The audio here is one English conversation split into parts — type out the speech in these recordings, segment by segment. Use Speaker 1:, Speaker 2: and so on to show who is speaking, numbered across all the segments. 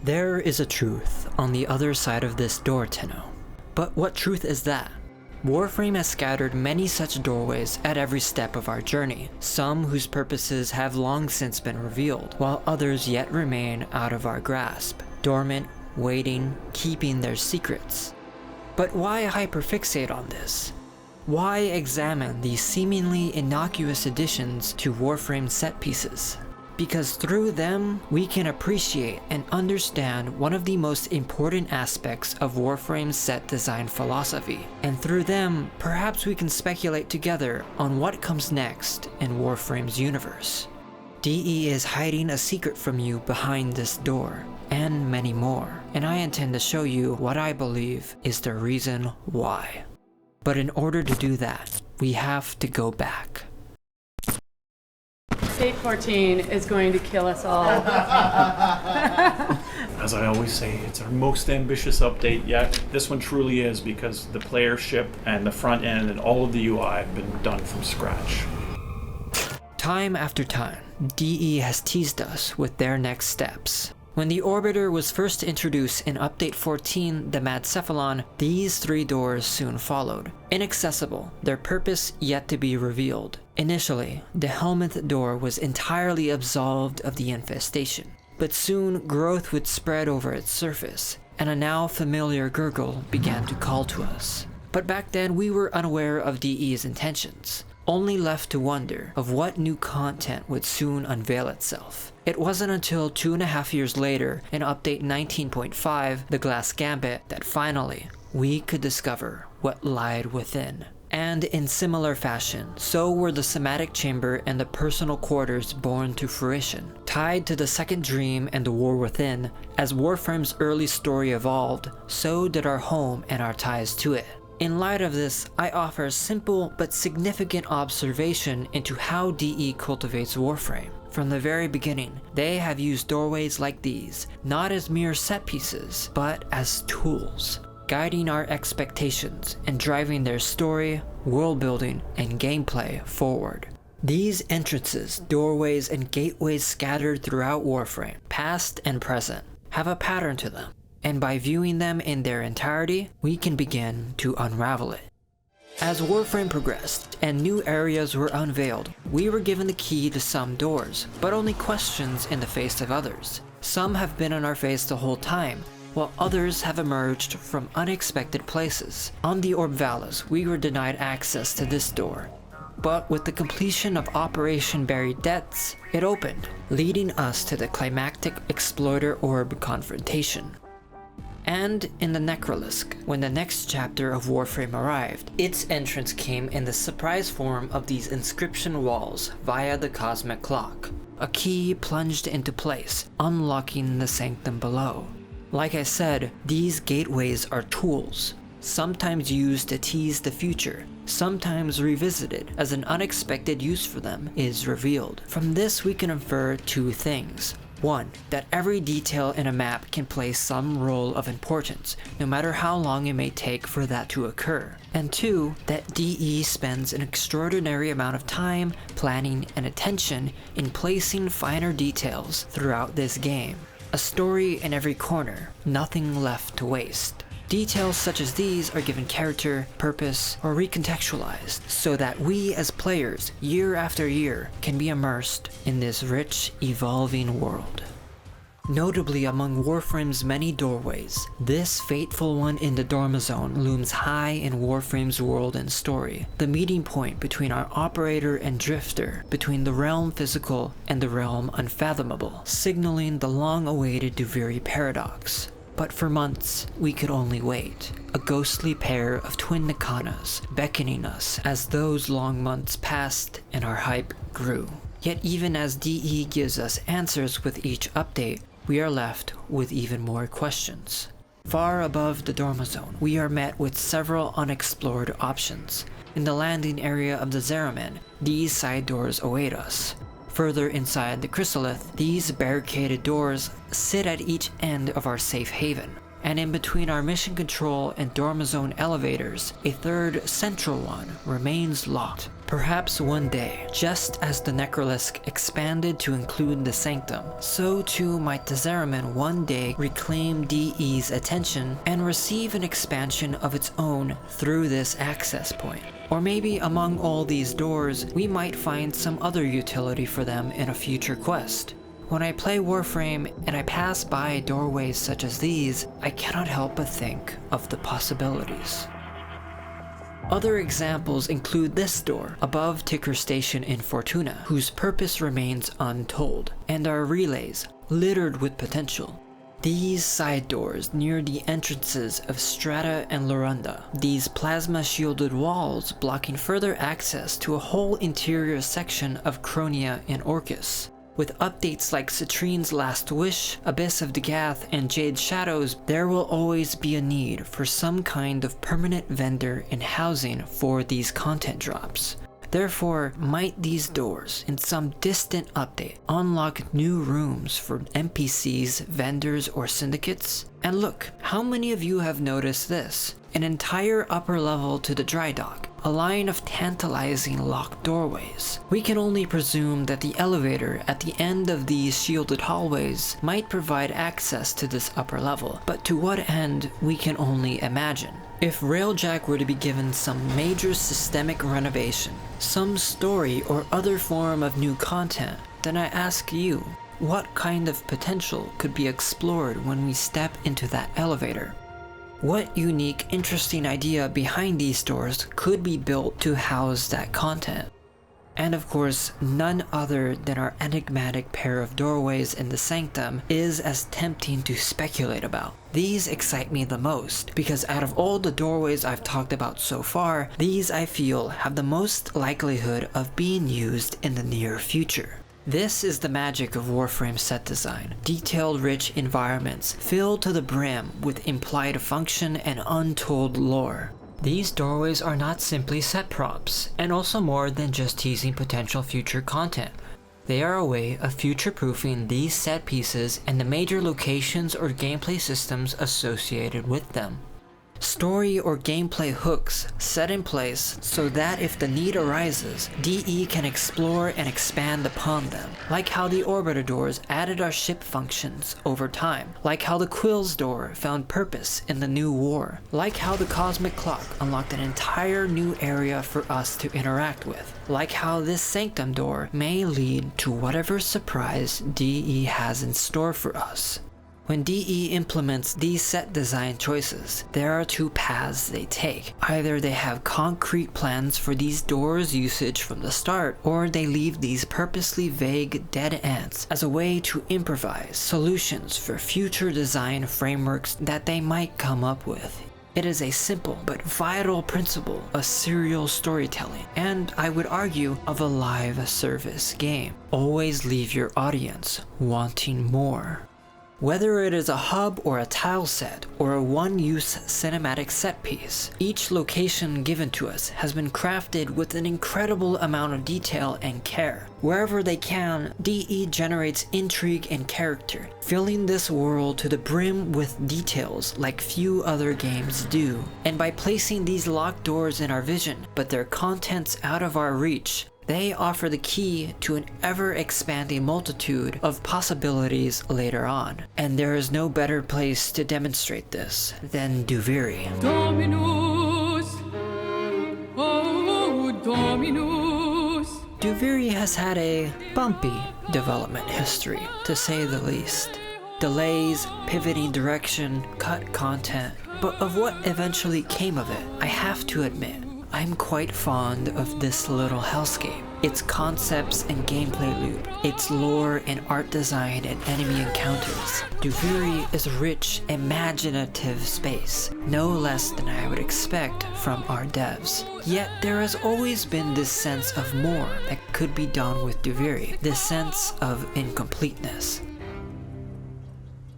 Speaker 1: There is a truth on the other side of this door, Tenno. But what truth is that? Warframe has scattered many such doorways at every step of our journey, some whose purposes have long since been revealed, while others yet remain out of our grasp, dormant, waiting, keeping their secrets. But why hyperfixate on this? Why examine these seemingly innocuous additions to Warframe set pieces? Because through them, we can appreciate and understand one of the most important aspects of Warframe's set design philosophy. And through them, perhaps we can speculate together on what comes next in Warframe's universe. DE is hiding a secret from you behind this door, and many more, and I intend to show you what I believe is the reason why. But in order to do that, we have to go back.
Speaker 2: State 14 is going to kill us all.
Speaker 3: As I always say, it's our most ambitious update yet. This one truly is because the player ship and the front end and all of the UI have been done from scratch.
Speaker 1: Time after time, DE has teased us with their next steps. When the Orbiter was first introduced in Update 14, the Mad Cephalon, these 3 doors soon followed. Inaccessible, their purpose yet to be revealed. Initially, the Helminth door was entirely absolved of the infestation, but soon growth would spread over its surface, and a now familiar gurgle began to call to us. But back then we were unaware of DE's intentions, only left to wonder of what new content would soon unveil itself. It wasn't until 2.5 years later, in Update 19.5, The Glass Gambit, that finally, we could discover what lied within. And in similar fashion, so were the Somatic Chamber and the Personal Quarters born to fruition. Tied to the Second Dream and the War Within, as Warframe's early story evolved, so did our home and our ties to it. In light of this, I offer a simple but significant observation into how DE cultivates Warframe. From the very beginning, they have used doorways like these, not as mere set pieces, but as tools, guiding our expectations and driving their story, world building, and gameplay forward. These entrances, doorways, and gateways scattered throughout Warframe, past and present, have a pattern to them, and by viewing them in their entirety, we can begin to unravel it. As Warframe progressed and new areas were unveiled, we were given the key to some doors, but only questions in the face of others. Some have been in our face the whole time, while others have emerged from unexpected places. On the Orb Valis, we were denied access to this door, but with the completion of Operation Buried Depths, it opened, leading us to the climactic Exploiter Orb confrontation. And in the Necrolisk, when the next chapter of Warframe arrived, its entrance came in the surprise form of these inscription walls via the Cosmic Clock. A key plunged into place, unlocking the sanctum below. Like I said, these gateways are tools, sometimes used to tease the future, sometimes revisited as an unexpected use for them is revealed. From this we can infer 2 things. 1. That every detail in a map can play some role of importance, no matter how long it may take for that to occur. And 2. That DE spends an extraordinary amount of time, planning, and attention in placing finer details throughout this game. A story in every corner, nothing left to waste. Details such as these are given character, purpose, or recontextualized, so that we as players, year after year, can be immersed in this rich, evolving world. Notably among Warframe's many doorways, this fateful one in the Dormizone looms high in Warframe's world and story, the meeting point between our operator and drifter, between the realm physical and the realm unfathomable, signaling the long-awaited Duviri paradox. But for months, we could only wait, a ghostly pair of twin Nakanas beckoning us as those long months passed and our hype grew. Yet even as DE gives us answers with each update, we are left with even more questions. Far above the Dormizone, we are met with several unexplored options. In the landing area of the Zariman, these side doors await us. Further inside the Chrysalith, these barricaded doors sit at each end of our safe haven. and in between our mission control and dormizone elevators, a third central one remains locked. Perhaps one day, just as the Necrolisc expanded to include the Sanctum, so too might the Zariman one day reclaim DE's attention and receive an expansion of its own through this access point. Or maybe among all these doors, we might find some other utility for them in a future quest. When I play Warframe and I pass by doorways such as these, I cannot help but think of the possibilities. Other examples include this door above Ticker Station in Fortuna, whose purpose remains untold, and our relays, littered with potential. These side doors near the entrances of Strata and Lorunda, these plasma-shielded walls blocking further access to a whole interior section of Cronia in Orcus. With updates like Citrine's Last Wish, Abyss of Dagath, and Jade Shadows, there will always be a need for some kind of permanent vendor and housing for these content drops. Therefore, might these doors, in some distant update, unlock new rooms for NPCs, vendors, or syndicates? And look, how many of you have noticed this? An entire upper level to the dry dock, a line of tantalizing locked doorways. We can only presume that the elevator at the end of these shielded hallways might provide access to this upper level, but to what end we can only imagine. If Railjack were to be given some major systemic renovation, some story or other form of new content, then I ask you, what kind of potential could be explored when we step into that elevator? What unique, interesting idea behind these doors could be built to house that content? And of course, none other than our enigmatic pair of doorways in the Sanctum is as tempting to speculate about. These excite me the most, because out of all the doorways I've talked about so far, these I feel have the most likelihood of being used in the near future. This is the magic of Warframe set design. Detailed rich environments filled to the brim with implied function and untold lore. These doorways are not simply set props, and also more than just teasing potential future content. They are a way of future-proofing these set pieces and the major locations or gameplay systems associated with them. Story or gameplay hooks set in place so that if the need arises, DE can explore and expand upon them, like how the Orbiter doors added our ship functions over time, like how the Quills door found purpose in the new war, like how the Cosmic Clock unlocked an entire new area for us to interact with, like how this Sanctum door may lead to whatever surprise DE has in store for us. When DE implements these set design choices, there are two paths they take. Either they have concrete plans for these doors' usage from the start, or they leave these purposely vague dead ends as a way to improvise solutions for future design frameworks that they might come up with. It is a simple but vital principle of serial storytelling, and I would argue of a live service game. Always leave your audience wanting more. Whether it is a hub or a tile set, or a one-use cinematic set piece, each location given to us has been crafted with an incredible amount of detail and care. Wherever they can, DE generates intrigue and character, filling this world to the brim with details like few other games do. And by placing these locked doors in our vision, but their contents out of our reach, they offer the key to an ever-expanding multitude of possibilities later on. And there is no better place to demonstrate this than Duviri.
Speaker 2: Dominus, oh Dominus.
Speaker 1: Duviri has had a bumpy development history, to say the least. Delays, pivoting direction, cut content. But of what eventually came of it, I have to admit, I'm quite fond of this little hellscape. Its concepts and gameplay loop, its lore and art design and enemy encounters. Duviri is a rich, imaginative space, no less than I would expect from our devs. Yet there has always been this sense of more that could be done with Duviri, this sense of incompleteness.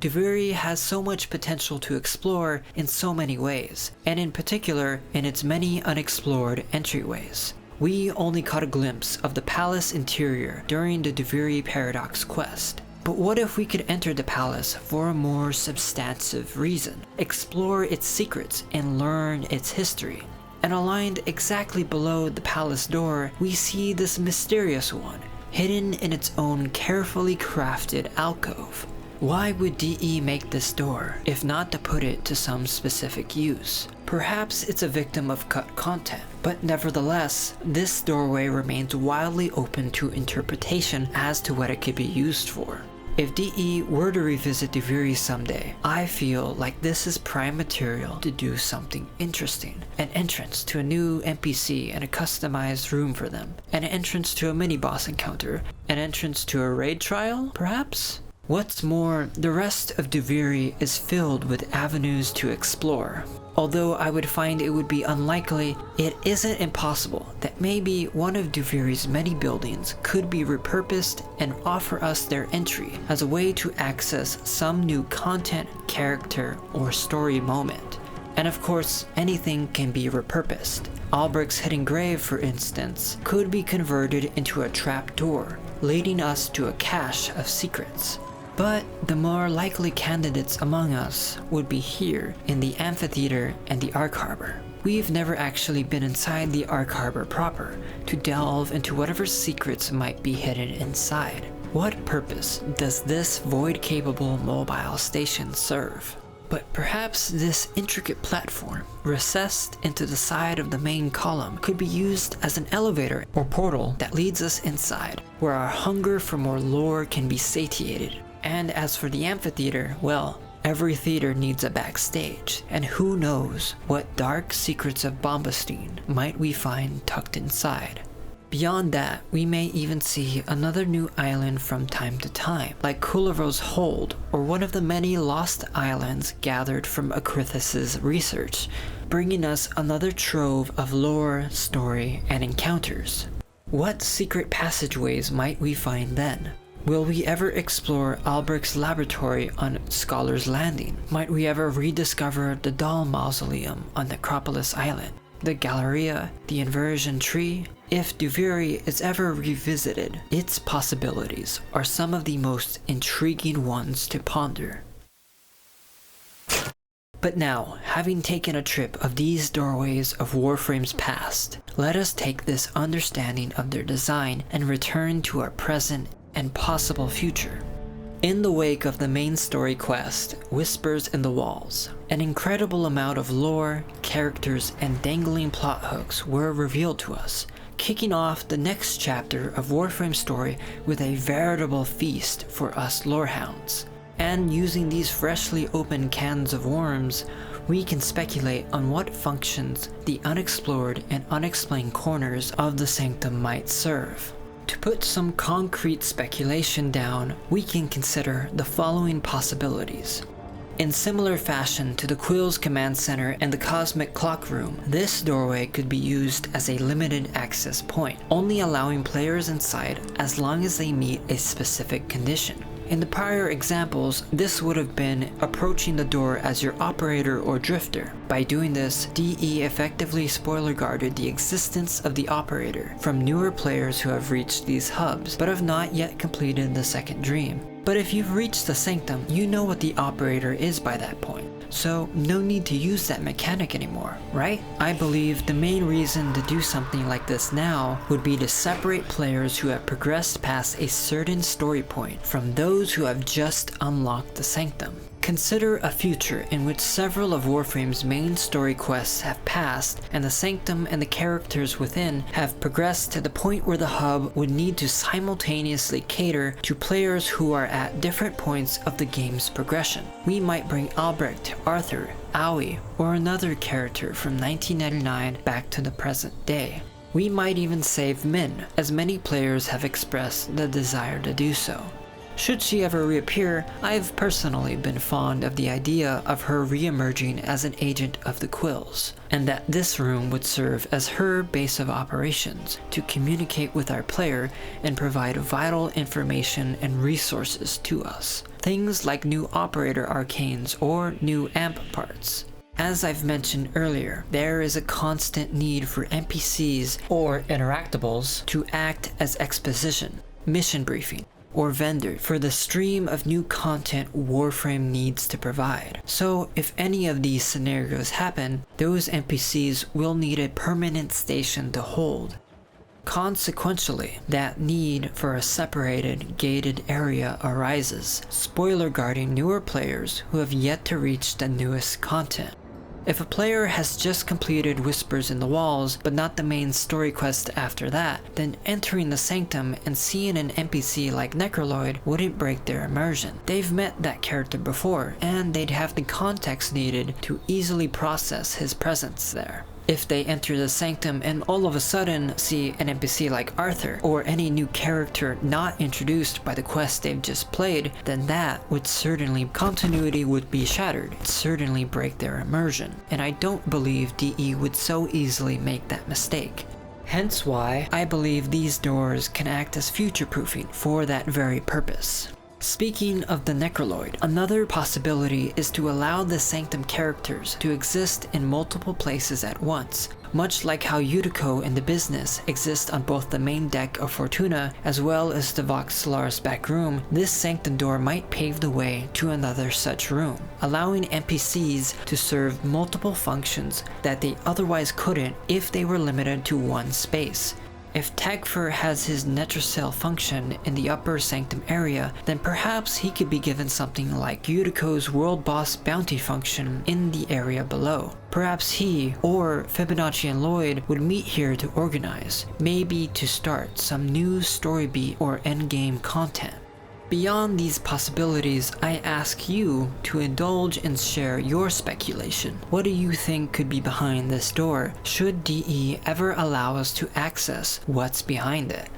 Speaker 1: Duviri has so much potential to explore in so many ways, and in particular in its many unexplored entryways. We only caught a glimpse of the palace interior during the Duviri Paradox quest. But what if we could enter the palace for a more substantive reason, explore its secrets and learn its history? And aligned exactly below the palace door, we see this mysterious one, hidden in its own carefully crafted alcove. Why would DE make this door, if not to put it to some specific use? Perhaps it's a victim of cut content, but nevertheless, this doorway remains wildly open to interpretation as to what it could be used for. If DE were to revisit Duviri someday, I feel like this is prime material to do something interesting. An entrance to a new NPC and a customized room for them. An entrance to a mini-boss encounter. An entrance to a raid trial, perhaps? What's more, the rest of Duviri is filled with avenues to explore. Although I would find it would be unlikely, it isn't impossible that maybe one of Duviri's many buildings could be repurposed and offer us their entry as a way to access some new content, character, or story moment. And of course, anything can be repurposed. Albrecht's hidden grave, for instance, could be converted into a trap door, leading us to a cache of secrets. But the more likely candidates among us would be here in the amphitheater and the Ark Harbor. We've never actually been inside the Ark Harbor proper to delve into whatever secrets might be hidden inside. What purpose does this void-capable mobile station serve? But perhaps this intricate platform, recessed into the side of the main column, could be used as an elevator or portal that leads us inside, where our hunger for more lore can be satiated. And as for the amphitheater, well, every theater needs a backstage, and who knows what dark secrets of Bombastine might we find tucked inside. Beyond that, we may even see another new island from time to time, like Kularo's Hold, or one of the many lost islands gathered from Akrithis' research, bringing us another trove of lore, story, and encounters. What secret passageways might we find then? Will we ever explore Albrecht's laboratory on Scholar's Landing? Might we ever rediscover the doll mausoleum on Necropolis Island? The Galleria? The Inversion Tree? If Duviri is ever revisited, its possibilities are some of the most intriguing ones to ponder. But now, having taken a trip of these doorways of Warframe's past, let us take this understanding of their design and return to our present and possible future. In the wake of the main story quest, Whispers in the Walls, an incredible amount of lore, characters, and dangling plot hooks were revealed to us, kicking off the next chapter of Warframe's story with a veritable feast for us lorehounds. And using these freshly opened cans of worms, we can speculate on what functions the unexplored and unexplained corners of the Sanctum might serve. To put some concrete speculation down, we can consider the following possibilities. In similar fashion to the Quills Command Center and the Cosmic Clock Room, this doorway could be used as a limited access point, only allowing players inside as long as they meet a specific condition. In the prior examples, this would have been approaching the door as your operator or drifter. By doing this, DE effectively spoiler guarded the existence of the operator from newer players who have reached these hubs, but have not yet completed the second dream. But if you've reached the Sanctum, you know what the operator is by that point. So no need to use that mechanic anymore, right? I believe the main reason to do something like this now would be to separate players who have progressed past a certain story point from those who have just unlocked the Sanctum. Consider a future in which several of Warframe's main story quests have passed and the Sanctum and the characters within have progressed to the point where the hub would need to simultaneously cater to players who are at different points of the game's progression. We might bring Albrecht, Arthur, Aoi, or another character from 1999 back to the present day. We might even save Min, as many players have expressed the desire to do so. Should she ever reappear, I've personally been fond of the idea of her re-emerging as an agent of the Quills, and that this room would serve as her base of operations to communicate with our player and provide vital information and resources to us. Things like new operator arcanes or new amp parts. As I've mentioned earlier, there is a constant need for NPCs or interactables to act as exposition, mission briefing, or vendor for the stream of new content Warframe needs to provide. So if any of these scenarios happen, those NPCs will need a permanent station to hold. Consequentially, that need for a separated, gated area arises, spoiler guarding newer players who have yet to reach the newest content. If a player has just completed Whispers in the Walls, but not the main story quest after that, then entering the Sanctum and seeing an NPC like Necroloid wouldn't break their immersion. They've met that character before, and they'd have the context needed to easily process his presence there. If they enter the Sanctum and all of a sudden see an NPC like Arthur, or any new character not introduced by the quest they've just played, then that would certainly, continuity would be shattered, it'd certainly break their immersion, and I don't believe DE would so easily make that mistake. Hence why I believe these doors can act as future-proofing for that very purpose. Speaking of the Necroloid, another possibility is to allow the Sanctum characters to exist in multiple places at once, much like how Yutiko and the Business exist on both the main deck of Fortuna as well as the Voxelar's back room. This Sanctum door might pave the way to another such room, allowing NPCs to serve multiple functions that they otherwise couldn't if they were limited to one space. If Tagfer has his Netracell function in the upper Sanctum area, then perhaps he could be given something like Yutiko's World Boss bounty function in the area below. Perhaps he, or Fibonacci and Lloyd, would meet here to organize, maybe to start some new story beat or endgame content. Beyond these possibilities, I ask you to indulge and share your speculation. What do you think could be behind this door, should DE ever allow us to access what's behind it?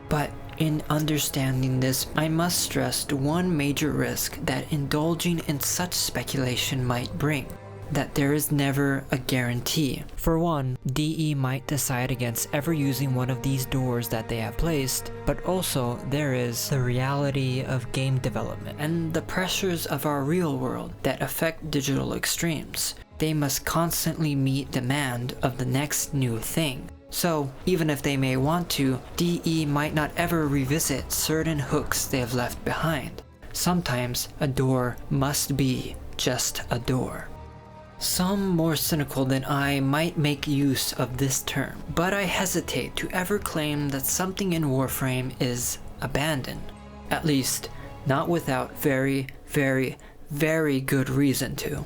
Speaker 1: But in understanding this, I must stress the one major risk that indulging in such speculation might bring. That there is never a guarantee. For one, DE might decide against ever using one of these doors that they have placed, but also there is the reality of game development and the pressures of our real world that affect digital extremes. They must constantly meet demand of the next new thing. So, even if they may want to, DE might not ever revisit certain hooks they have left behind. Sometimes a door must be just a door. Some more cynical than I might make use of this term, but I hesitate to ever claim that something in Warframe is abandoned. At least, not without very, very, very good reason to.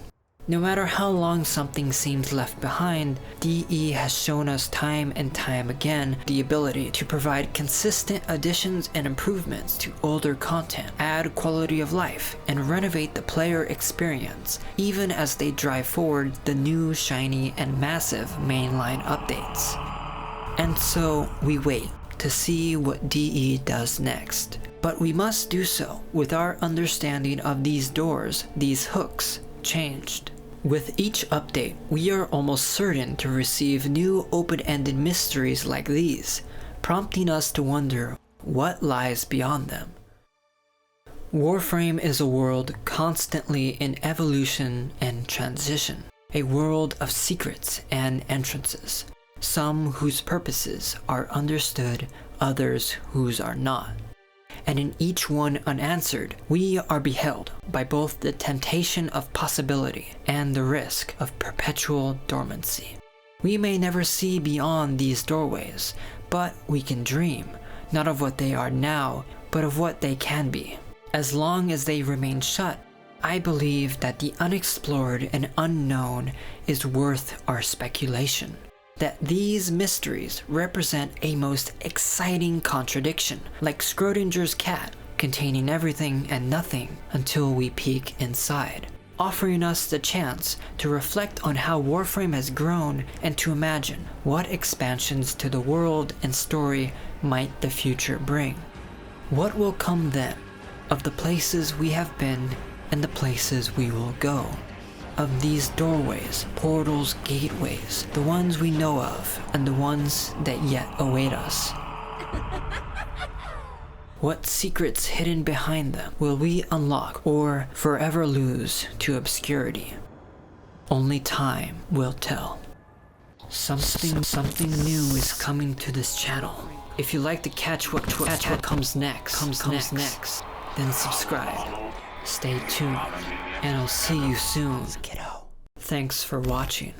Speaker 1: No matter how long something seems left behind, DE has shown us time and time again the ability to provide consistent additions and improvements to older content, add quality of life, and renovate the player experience, even as they drive forward the new, shiny, and massive mainline updates. And so we wait to see what DE does next. But we must do so with our understanding of these doors, these hooks, changed. With each update, we are almost certain to receive new open-ended mysteries like these, prompting us to wonder what lies beyond them. Warframe is a world constantly in evolution and transition, a world of secrets and entrances, some whose purposes are understood, others whose are not. And in each one unanswered, we are beheld by both the temptation of possibility and the risk of perpetual dormancy. We may never see beyond these doorways, but we can dream, not of what they are now, but of what they can be. As long as they remain shut, I believe that the unexplored and unknown is worth our speculation. That these mysteries represent a most exciting contradiction, like Schrodinger's cat, containing everything and nothing until we peek inside, offering us the chance to reflect on how Warframe has grown and to imagine what expansions to the world and story might the future bring. What will come then of the places we have been and the places we will go? Of these doorways, portals, gateways, the ones we know of, and the ones that yet await us. What secrets hidden behind them will we unlock or forever lose to obscurity? Only time will tell. Something new is coming to this channel. If you like to catch what comes next, then subscribe. Stay tuned, and I'll see you soon. Thanks for watching.